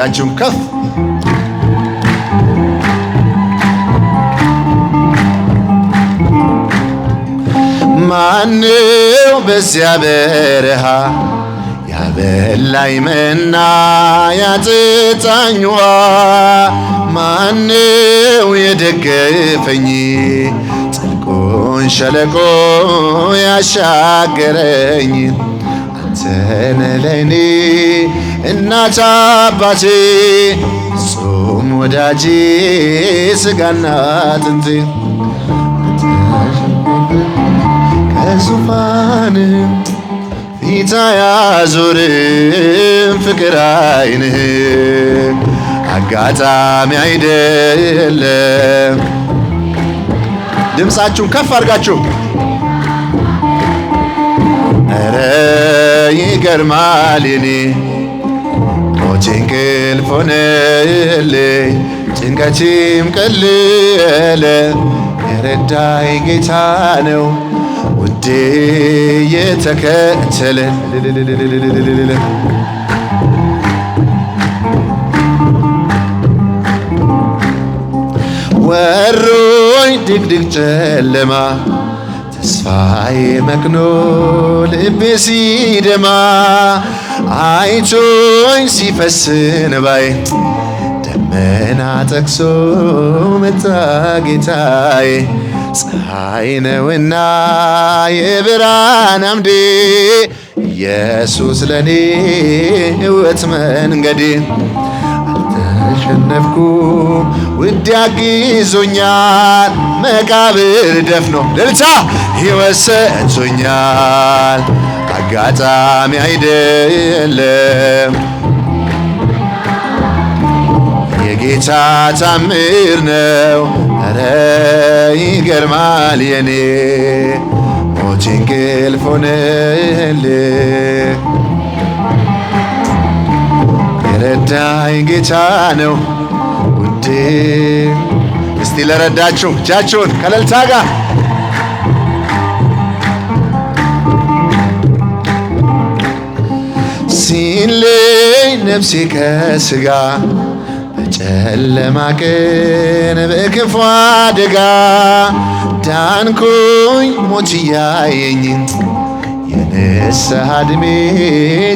አንቺም ከፍ ማነው በዚያ በረሃ ያበላኝ መና ያጠጣኝ ውሃ? ማነው የደገፈኝ ጥልቁን ሸለቆ ያሻገረኝ? አንተነ ለኔ እናት አባቴ ጾም ወዳጄ ስጋና አጥንቴ ከዙፋን ፊት አያዞርም ፍቅር ዓይንህ አጋጣሚ አይደለም። ድምፃችሁን ከፍ አድርጋችሁ ኧረ ይገርማል የኔ ሞቴ እንቅልፍ ሆነልኝ ጭንቀቴም ቀለለ። የረዳኝ ጌታ ነው ውዴ የተከተለ ወሮኝ ድቅድቅ ጨለማ ተስፋዬ መክኖ ልቤ ሲደማ አይቶኝ ሲፈስ እንባዬ ደመና ጠቅሶ መጣ ጌታዬ። ፀሐይ ነውና የብርሃን አምዴ ኢየሱስ ለኔ ሕይወት መንገዴ። አልተሸነፍኩም ውድ ያግዞኛል መቃብር ደፍኖ እልልታ ሕይወት ሰጥቶኛል አጋጣሚ አይደለም። የጌታ ታምር ነው ኧረ ይገርማል የኔ ሞቴ እንቅልፍ ሆነልኝ። የረዳኝ ጌታ ነው ውዴ። እስቲ ለረዳችሁ እጃችሁን ከእልልታ ጋር ሲለይ ነፍሴ ከሥጋ በጨለማ ቀን በክፉ አደጋ ዳንኩኝ ሞት እያየኝ የንስሐ ዕድሜ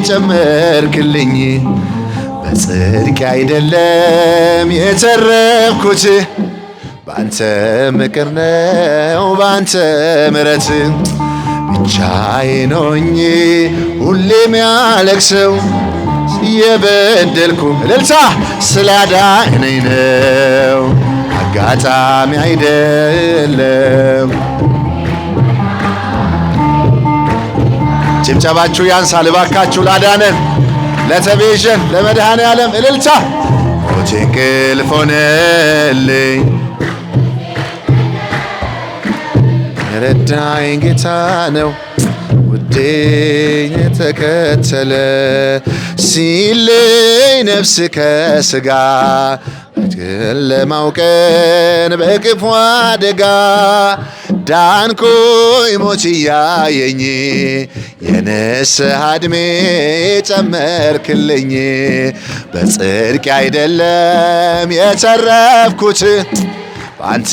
ጨመርክልኝ። በጽድቅ አይደለም የተረፍኩት በአንተ ምክር ነው በአንተ ምሕረት። ብቻዬን ሆኜ ሁሌም ያለቅሰው የበደልኩ እልልታ ስላዳነኝ ነው አጋጣሚ አይደለም። ጭብጨባችሁ ያንሳል እባካችሁ ላዳነን ለተቤዠን ለመድኃኔ ዓለም እልልታ። ሞቴ እንቅልፍ ሆነልኝ የረዳኝ ጌታ ነው ውዴ የተከተለ። ሲለይ ነፍስ ከሥጋ በጨለማው ቀን በክፉ አደጋ ዳንኩኝ ሞት እያየኝ የንስሐ ዕድሜ ጨመርክልኝ። በጽድቅ አይደለም የተረፍኩት በአንተ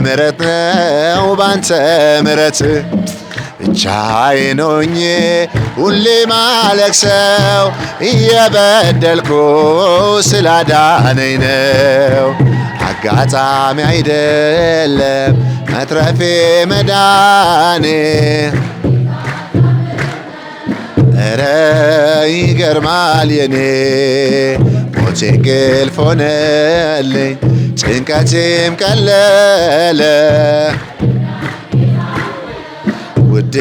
ምሕረት ነው በአንተ ምሕረት። ብቻዬን ሆኜ ሁሌ ማለቅሰው እየበደልኩ ስላዳነኝ ነው አጋጣሚ አይደለም መትረፌ መዳኔ። ኧረ ይገርማል የኔ ሞቴ እንቅልፍ ሆነልኝ ጭንቀቴም ቀለለ ውዴ